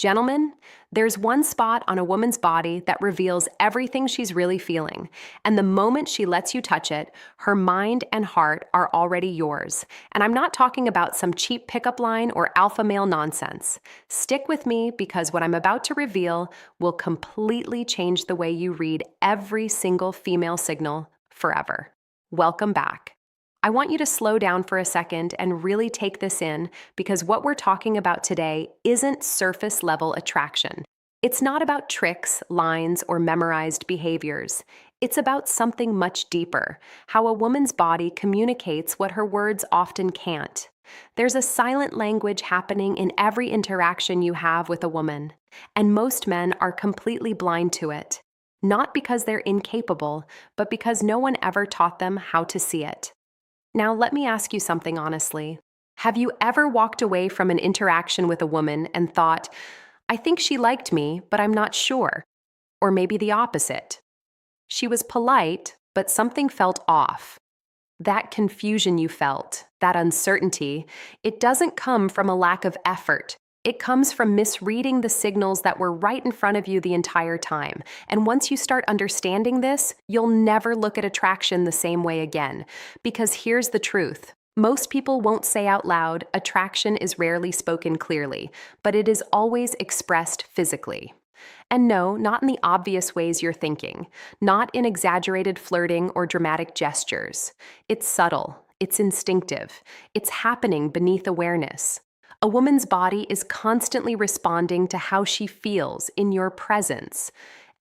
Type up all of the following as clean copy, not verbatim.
Gentlemen, there's one spot on a woman's body that reveals everything she's really feeling, and the moment she lets you touch it, her mind and heart are already yours. And I'm not talking about some cheap pickup line or alpha male nonsense. Stick with me because what I'm about to reveal will completely change the way you read every single female signal forever. Welcome back. I want you to slow down for a second and really take this in because what we're talking about today isn't surface level attraction. It's not about tricks, lines, or memorized behaviors. It's about something much deeper, how a woman's body communicates what her words often can't. There's a silent language happening in every interaction you have with a woman, and most men are completely blind to it. Not because they're incapable, but because no one ever taught them how to see it. Now, let me ask you something honestly. Have you ever walked away from an interaction with a woman and thought, I think she liked me, but I'm not sure? Or maybe the opposite. She was polite, but something felt off. That confusion you felt, that uncertainty, it doesn't come from a lack of effort. It comes from misreading the signals that were right in front of you the entire time. And once you start understanding this, you'll never look at attraction the same way again. Because here's the truth. Most people won't say out loud, attraction is rarely spoken clearly, but it is always expressed physically. And no, not in the obvious ways you're thinking, not in exaggerated flirting or dramatic gestures. It's subtle, it's instinctive, it's happening beneath awareness. A woman's body is constantly responding to how she feels in your presence,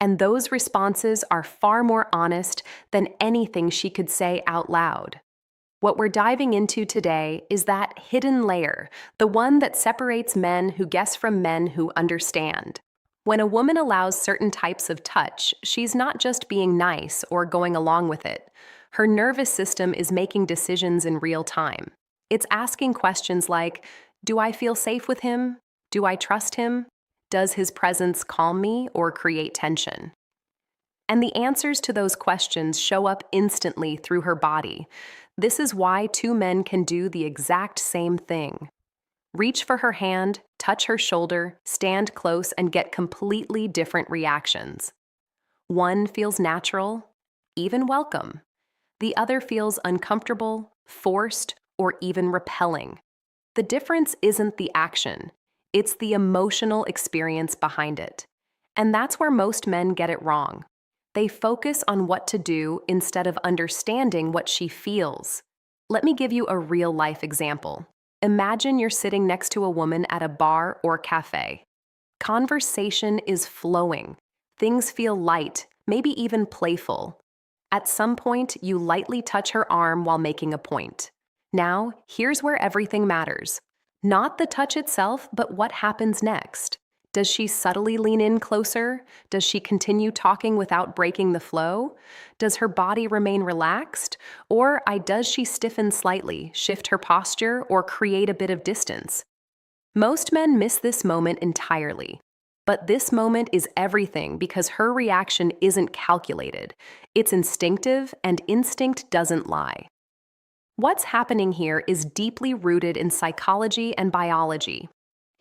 and those responses are far more honest than anything she could say out loud. What we're diving into today is that hidden layer, the one that separates men who guess from men who understand. When a woman allows certain types of touch, she's not just being nice or going along with it. Her nervous system is making decisions in real time. It's asking questions like, do I feel safe with him? Do I trust him? Does his presence calm me or create tension? And the answers to those questions show up instantly through her body. This is why two men can do the exact same thing. Reach for her hand, touch her shoulder, stand close, and get completely different reactions. One feels natural, even welcome. The other feels uncomfortable, forced, or even repelling. The difference isn't the action, it's the emotional experience behind it. And that's where most men get it wrong. They focus on what to do instead of understanding what she feels. Let me give you a real-life example. Imagine you're sitting next to a woman at a bar or cafe. Conversation is flowing. Things feel light, maybe even playful. At some point, you lightly touch her arm while making a point. Now, here's where everything matters. Not the touch itself, but what happens next. Does she subtly lean in closer? Does she continue talking without breaking the flow? Does her body remain relaxed? Or does she stiffen slightly, shift her posture, or create a bit of distance? Most men miss this moment entirely. But this moment is everything because her reaction isn't calculated. It's instinctive, and instinct doesn't lie. What's happening here is deeply rooted in psychology and biology.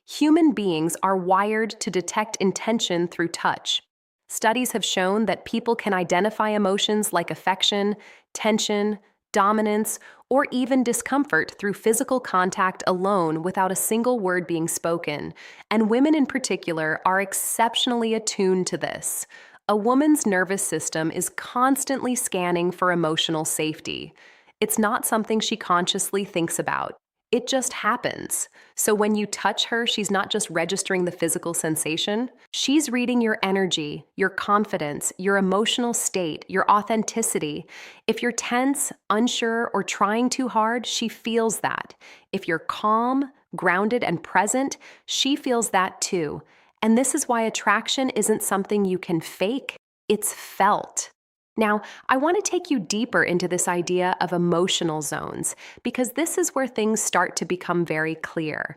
Human beings are wired to detect intention through touch. Studies have shown that people can identify emotions like affection, tension, dominance, or even discomfort through physical contact alone without a single word being spoken, and women in particular are exceptionally attuned to this. A woman's nervous system is constantly scanning for emotional safety. It's not something she consciously thinks about. It just happens. So when you touch her, she's not just registering the physical sensation. She's reading your energy, your confidence, your emotional state, your authenticity. If you're tense, unsure, or trying too hard, she feels that. If you're calm, grounded, and present, she feels that too. And this is why attraction isn't something you can fake, it's felt. Now, I want to take you deeper into this idea of emotional zones, because this is where things start to become very clear.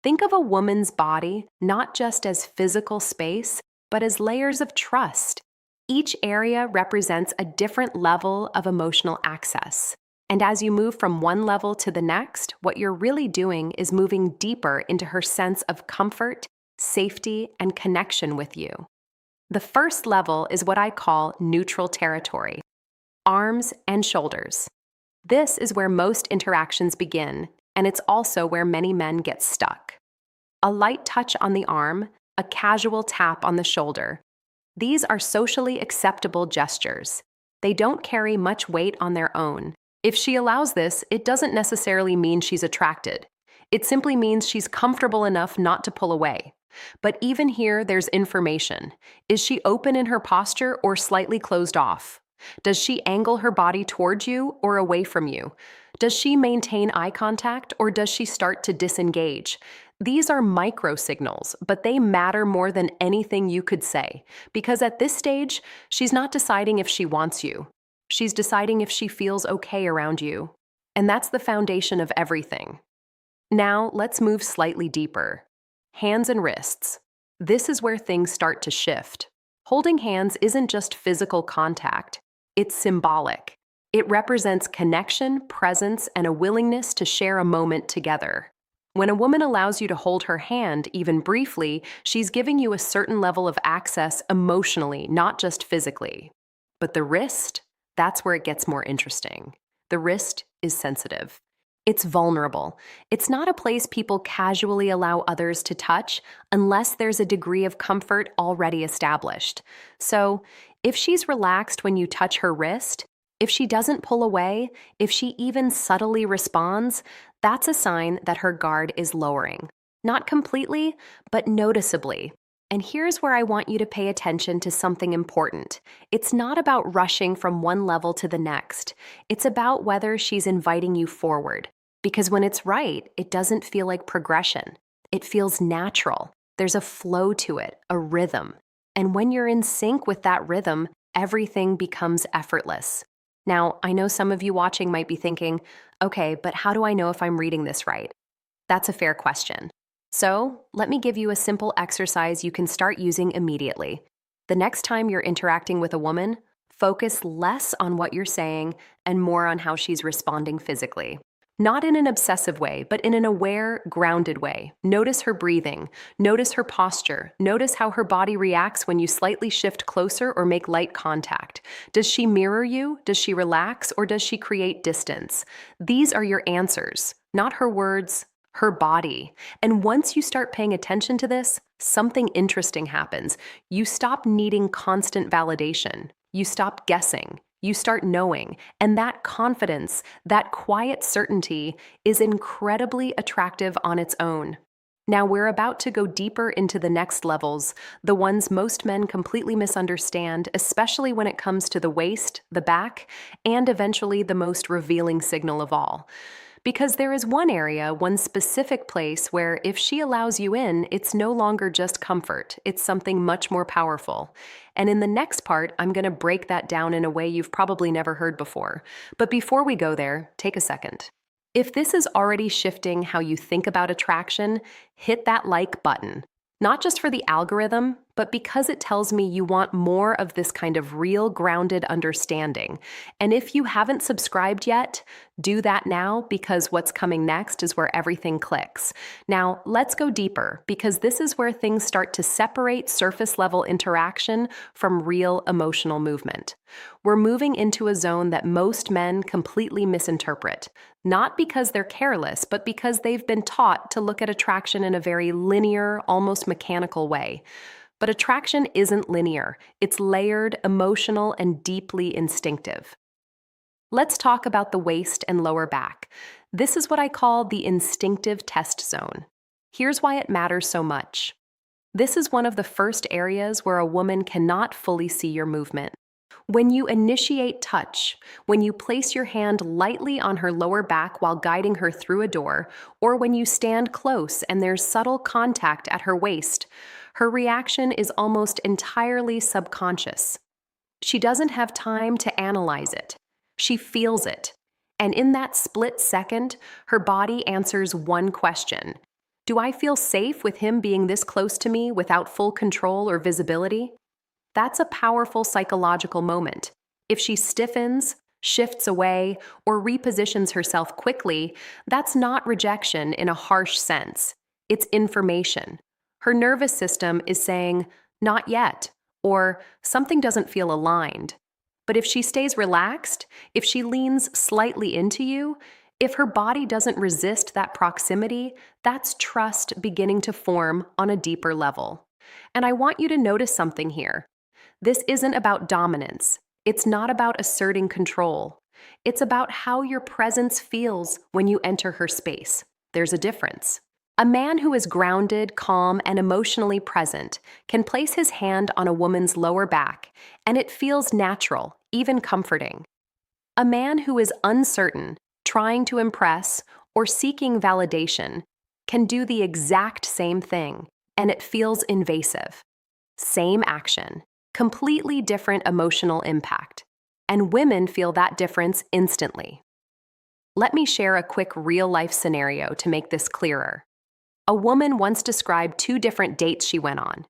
Think of a woman's body not just as physical space, but as layers of trust. Each area represents a different level of emotional access. And as you move from one level to the next, what you're really doing is moving deeper into her sense of comfort, safety, and connection with you. The first level is what I call neutral territory: arms and shoulders. This is where most interactions begin, and it's also where many men get stuck. A light touch on the arm, a casual tap on the shoulder. These are socially acceptable gestures. They don't carry much weight on their own. If she allows this, it doesn't necessarily mean she's attracted. It simply means she's comfortable enough not to pull away. But even here, there's information. Is she open in her posture or slightly closed off? Does she angle her body towards you or away from you? Does she maintain eye contact or does she start to disengage? These are micro signals, but they matter more than anything you could say, because at this stage, she's not deciding if she wants you. She's deciding if she feels okay around you. And that's the foundation of everything. Now, let's move slightly deeper. Hands and wrists. This is where things start to shift. Holding hands isn't just physical contact, it's symbolic. It represents connection, presence, and a willingness to share a moment together. When a woman allows you to hold her hand, even briefly, she's giving you a certain level of access emotionally, not just physically. But the wrist, that's where it gets more interesting. The wrist is sensitive. It's vulnerable. It's not a place people casually allow others to touch unless there's a degree of comfort already established. So, if she's relaxed when you touch her wrist, if she doesn't pull away, if she even subtly responds, that's a sign that her guard is lowering. Not completely, but noticeably. And here's where I want you to pay attention to something important. It's not about rushing from one level to the next. It's about whether she's inviting you forward. Because when it's right, it doesn't feel like progression. It feels natural. There's a flow to it, a rhythm. And when you're in sync with that rhythm, everything becomes effortless. Now, I know some of you watching might be thinking, okay, but how do I know if I'm reading this right? That's a fair question. So, let me give you a simple exercise you can start using immediately. The next time you're interacting with a woman, focus less on what you're saying and more on how she's responding physically. Not in an obsessive way, but in an aware, grounded way. Notice her breathing. Notice her posture. Notice how her body reacts when you slightly shift closer or make light contact. Does she mirror you? Does she relax? Or does she create distance? These are your answers, not her words, her body. And once you start paying attention to this, something interesting happens. You stop needing constant validation. You stop guessing. You start knowing, and that confidence, that quiet certainty, is incredibly attractive on its own. Now we're about to go deeper into the next levels, the ones most men completely misunderstand, especially when it comes to the waist, the back, and eventually the most revealing signal of all. Because there is one area, one specific place where if she allows you in, it's no longer just comfort, it's something much more powerful. And in the next part, I'm going to break that down in a way you've probably never heard before. But before we go there, take a second. If this is already shifting how you think about attraction, hit that like button. Not just for the algorithm, but because it tells me you want more of this kind of real grounded understanding. And if you haven't subscribed yet, do that now because what's coming next is where everything clicks. Now, let's go deeper because this is where things start to separate surface level interaction from real emotional movement. We're moving into a zone that most men completely misinterpret, not because they're careless, but because they've been taught to look at attraction in a very linear, almost mechanical way. But attraction isn't linear. It's layered, emotional, and deeply instinctive. Let's talk about the waist and lower back. This is what I call the instinctive test zone. Here's why it matters so much. This is one of the first areas where a woman cannot fully see your movement. When you initiate touch, when you place your hand lightly on her lower back while guiding her through a door, or when you stand close and there's subtle contact at her waist, her reaction is almost entirely subconscious. She doesn't have time to analyze it. She feels it. And in that split second, her body answers one question. Do I feel safe with him being this close to me without full control or visibility? That's a powerful psychological moment. If she stiffens, shifts away, or repositions herself quickly, that's not rejection in a harsh sense. It's information. Her nervous system is saying, not yet, or something doesn't feel aligned. But if she stays relaxed, if she leans slightly into you, if her body doesn't resist that proximity, that's trust beginning to form on a deeper level. And I want you to notice something here. This isn't about dominance. It's not about asserting control. It's about how your presence feels when you enter her space. There's a difference. A man who is grounded, calm, and emotionally present can place his hand on a woman's lower back, and it feels natural, even comforting. A man who is uncertain, trying to impress, or seeking validation can do the exact same thing, and it feels invasive. Same action, completely different emotional impact. And women feel that difference instantly. Let me share a quick real-life scenario to make this clearer. A woman once described 2 different dates she went on.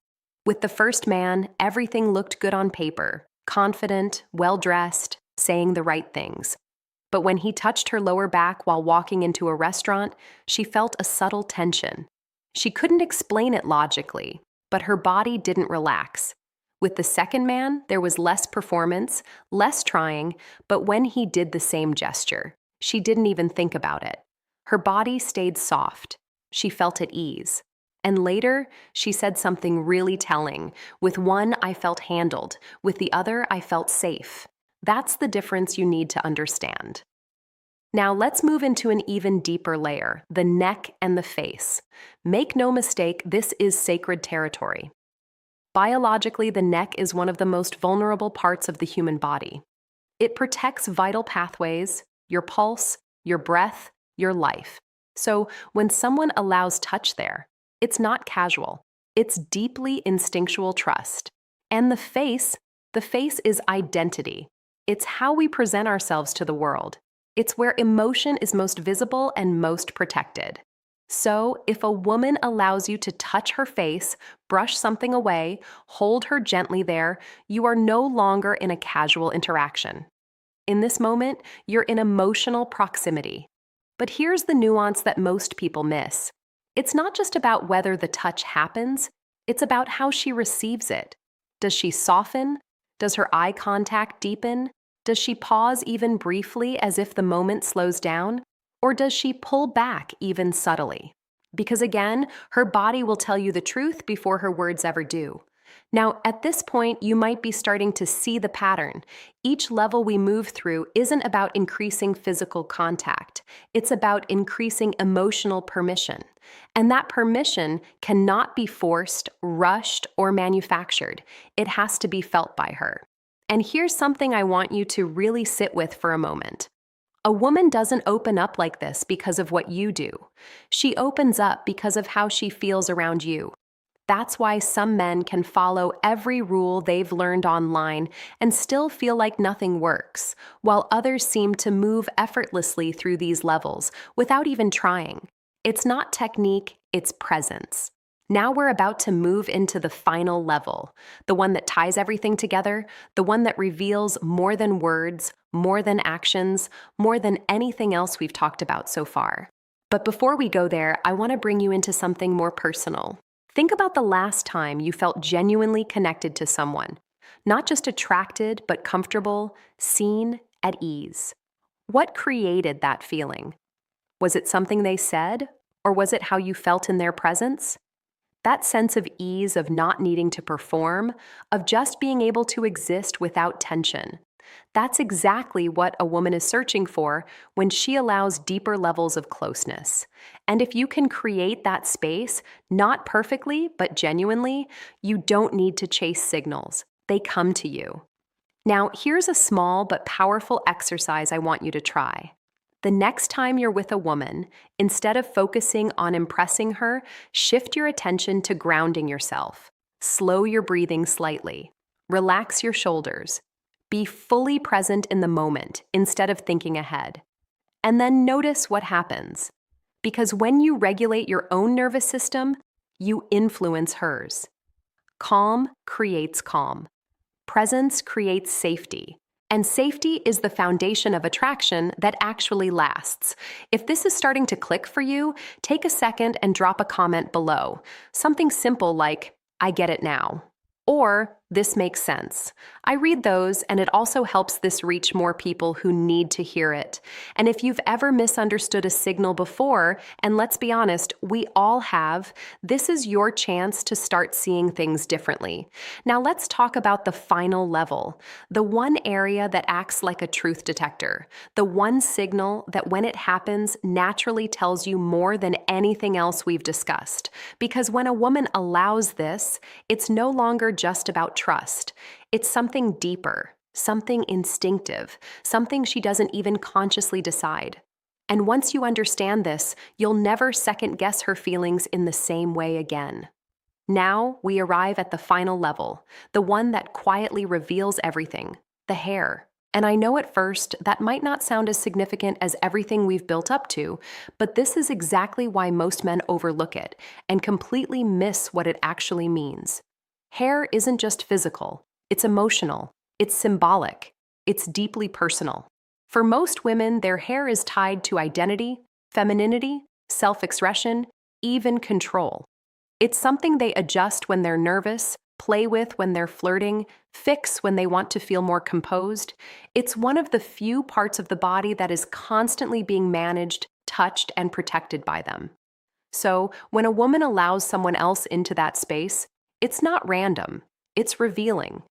With the first man, everything looked good on paper, confident, well-dressed, saying the right things. But when he touched her lower back while walking into a restaurant, she felt a subtle tension. She couldn't explain it logically, but her body didn't relax. With the second man, there was less performance, less trying, but when he did the same gesture, she didn't even think about it. Her body stayed soft. She felt at ease. And later, she said something really telling. With one, I felt handled. With the other, I felt safe. That's the difference you need to understand. Now let's move into an even deeper layer, the neck and the face. Make no mistake, this is sacred territory. Biologically, the neck is one of the most vulnerable parts of the human body. It protects vital pathways, your pulse, your breath, your life. So when someone allows touch there, it's not casual. It's deeply instinctual trust. And the face is identity. It's how we present ourselves to the world. It's where emotion is most visible and most protected. So if a woman allows you to touch her face, brush something away, hold her gently there, you are no longer in a casual interaction. In this moment, you're in emotional proximity. But here's the nuance that most people miss. It's not just about whether the touch happens, it's about how she receives it. Does she soften? Does her eye contact deepen? Does she pause even briefly as if the moment slows down? Or does she pull back even subtly? Because again, her body will tell you the truth before her words ever do. Now, at this point, you might be starting to see the pattern. Each level we move through isn't about increasing physical contact. It's about increasing emotional permission. And that permission cannot be forced, rushed, or manufactured. It has to be felt by her. And here's something I want you to really sit with for a moment. A woman doesn't open up like this because of what you do. She opens up because of how she feels around you. That's why some men can follow every rule they've learned online and still feel like nothing works, while others seem to move effortlessly through these levels without even trying. It's not technique, it's presence. Now we're about to move into the final level, the one that ties everything together, the one that reveals more than words, more than actions, more than anything else we've talked about so far. But before we go there, I want to bring you into something more personal. Think about the last time you felt genuinely connected to someone, not just attracted, but comfortable, seen, at ease. What created that feeling? Was it something they said, or was it how you felt in their presence? That sense of ease, of not needing to perform, of just being able to exist without tension. That's exactly what a woman is searching for when she allows deeper levels of closeness. And if you can create that space, not perfectly, but genuinely, you don't need to chase signals. They come to you. Now, here's a small but powerful exercise I want you to try. The next time you're with a woman, instead of focusing on impressing her, shift your attention to grounding yourself. Slow your breathing slightly. Relax your shoulders. Be fully present in the moment instead of thinking ahead. And then notice what happens. Because when you regulate your own nervous system, you influence hers. Calm creates calm. Presence creates safety. And safety is the foundation of attraction that actually lasts. If this is starting to click for you, take a second and drop a comment below. Something simple like, I get it now. Or, this makes sense. I read those, and it also helps this reach more people who need to hear it. And if you've ever misunderstood a signal before, and let's be honest, we all have, this is your chance to start seeing things differently. Now let's talk about the final level, the one area that acts like a truth detector, the one signal that when it happens naturally tells you more than anything else we've discussed. Because when a woman allows this, it's no longer just about trust. It's something deeper, something instinctive, something she doesn't even consciously decide. And once you understand this, you'll never second guess her feelings in the same way again. Now we arrive at the final level, the one that quietly reveals everything, the hair. And I know at first that might not sound as significant as everything we've built up to, but this is exactly why most men overlook it and completely miss what it actually means. Hair isn't just physical, it's emotional, it's symbolic, it's deeply personal. For most women, their hair is tied to identity, femininity, self-expression, even control. It's something they adjust when they're nervous, play with when they're flirting, fix when they want to feel more composed. It's one of the few parts of the body that is constantly being managed, touched, and protected by them. So, when a woman allows someone else into that space, it's not random, it's revealing.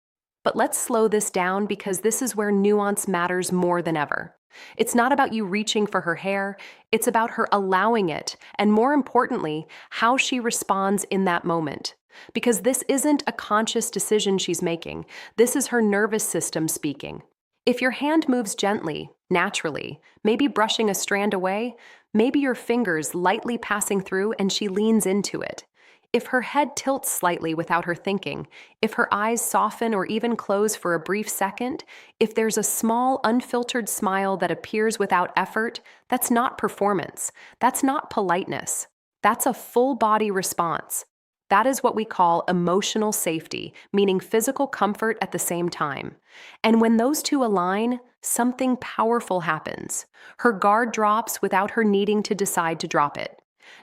But let's slow this down because this is where nuance matters more than ever. It's not about you reaching for her hair, it's about her allowing it, and more importantly, how she responds in that moment. Because this isn't a conscious decision she's making, this is her nervous system speaking. If your hand moves gently, naturally, maybe brushing a strand away, maybe your fingers lightly passing through and she leans into it. If her head tilts slightly without her thinking, if her eyes soften or even close for a brief second, if there's a small, unfiltered smile that appears without effort, that's not performance. That's not politeness. That's a full-body response. That is what we call emotional safety, meaning physical comfort at the same time. And when those two align, something powerful happens. Her guard drops without her needing to decide to drop it.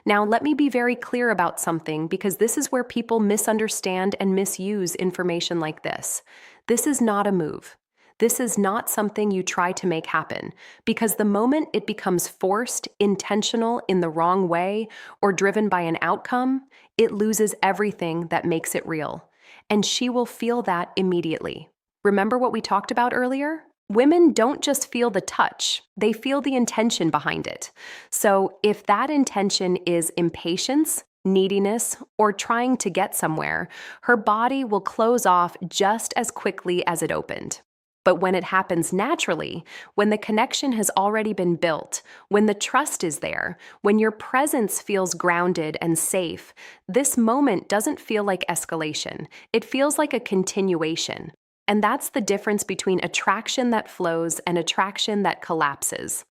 Now, let me be very clear about something because this is where people misunderstand and misuse information like this. This is not a move. This is not something you try to make happen, because the moment it becomes forced, intentional in the wrong way, or driven by an outcome, it loses everything that makes it real. And she will feel that immediately. Remember what we talked about earlier? Women don't just feel the touch, they feel the intention behind it. So if that intention is impatience, neediness, or trying to get somewhere, her body will close off just as quickly as it opened. But when it happens naturally, when the connection has already been built, when the trust is there, when your presence feels grounded and safe, this moment doesn't feel like escalation. It feels like a continuation. And that's the difference between attraction that flows and attraction that collapses.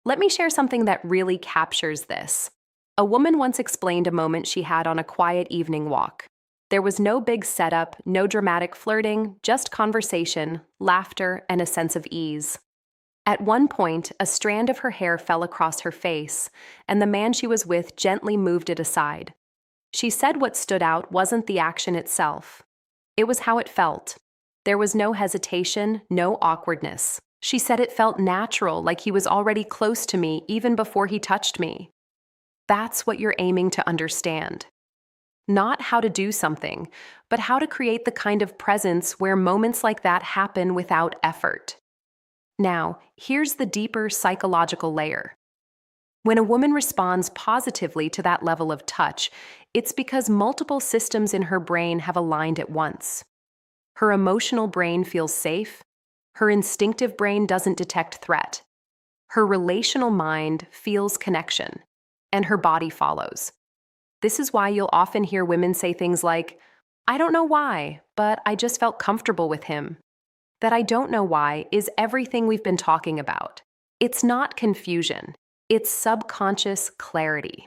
Let me share something that really captures this. A woman once explained a moment she had on a quiet evening walk. There was no big setup, no dramatic flirting, just conversation, laughter, and a sense of ease. At one point, a strand of her hair fell across her face, and the man she was with gently moved it aside. She said what stood out wasn't the action itself. It was how it felt. There was no hesitation, no awkwardness. She said it felt natural, like he was already close to me even before he touched me. That's what you're aiming to understand. Not how to do something, but how to create the kind of presence where moments like that happen without effort. Now, here's the deeper psychological layer. When a woman responds positively to that level of touch, it's because multiple systems in her brain have aligned at once. Her emotional brain feels safe. Her instinctive brain doesn't detect threat. Her relational mind feels connection, and her body follows. This is why you'll often hear women say things like, I don't know why, but I just felt comfortable with him. That I don't know why is everything we've been talking about. It's not confusion. It's subconscious clarity.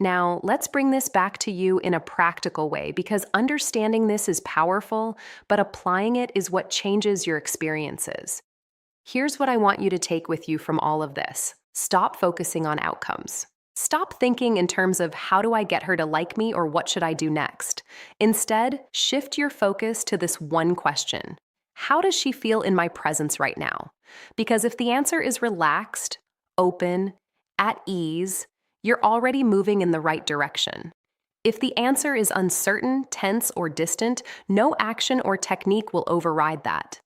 Now, let's bring this back to you in a practical way because understanding this is powerful, but applying it is what changes your experiences. Here's what I want you to take with you from all of this. Stop focusing on outcomes. Stop thinking in terms of how do I get her to like me or what should I do next. Instead, shift your focus to this one question. How does she feel in my presence right now? Because if the answer is relaxed, open, at ease, you're already moving in the right direction. If the answer is uncertain, tense, or distant, no action or technique will override that.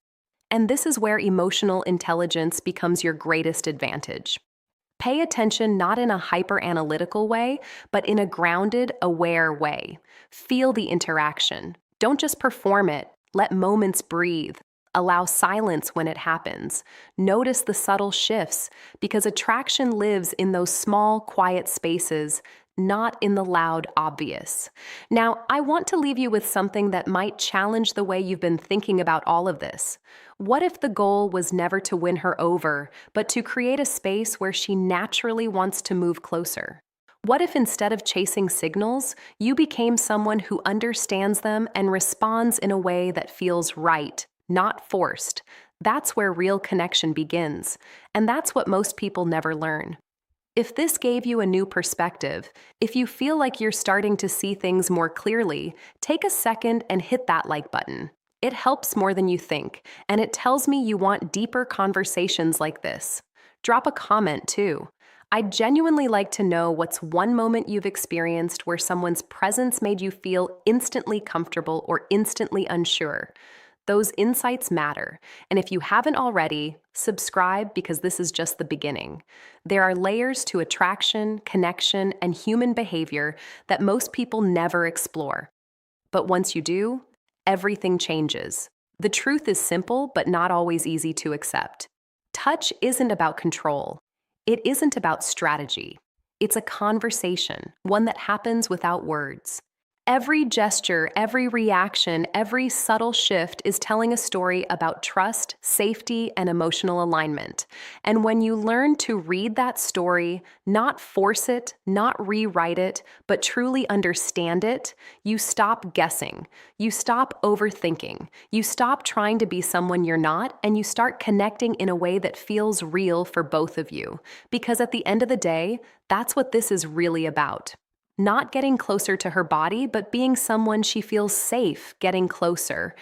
And this is where emotional intelligence becomes your greatest advantage. Pay attention not in a hyper-analytical way, but in a grounded, aware way. Feel the interaction. Don't just perform it. Let moments breathe. Allow silence when it happens. Notice the subtle shifts, because attraction lives in those small, quiet spaces, not in the loud, obvious. Now, I want to leave you with something that might challenge the way you've been thinking about all of this. What if the goal was never to win her over, but to create a space where she naturally wants to move closer? What if instead of chasing signals, you became someone who understands them and responds in a way that feels right, not forced? That's where real connection begins, and that's what most people never learn. If this gave you a new perspective, if you feel like you're starting to see things more clearly, take a second and hit that like button. It helps more than you think, and it tells me you want deeper conversations like this. Drop a comment too. I'd genuinely like to know what's one moment you've experienced where someone's presence made you feel instantly comfortable or instantly unsure. Those insights matter, and if you haven't already, subscribe because this is just the beginning. There are layers to attraction, connection, and human behavior that most people never explore. But once you do, everything changes. The truth is simple, but not always easy to accept. Touch isn't about control. It isn't about strategy. It's a conversation, one that happens without words. Every gesture, every reaction, every subtle shift is telling a story about trust, safety, and emotional alignment. And when you learn to read that story, not force it, not rewrite it, but truly understand it, you stop guessing. You stop overthinking. You stop trying to be someone you're not, and you start connecting in a way that feels real for both of you. Because at the end of the day, that's what this is really about. Not getting closer to her body, but being someone she feels safe getting closer.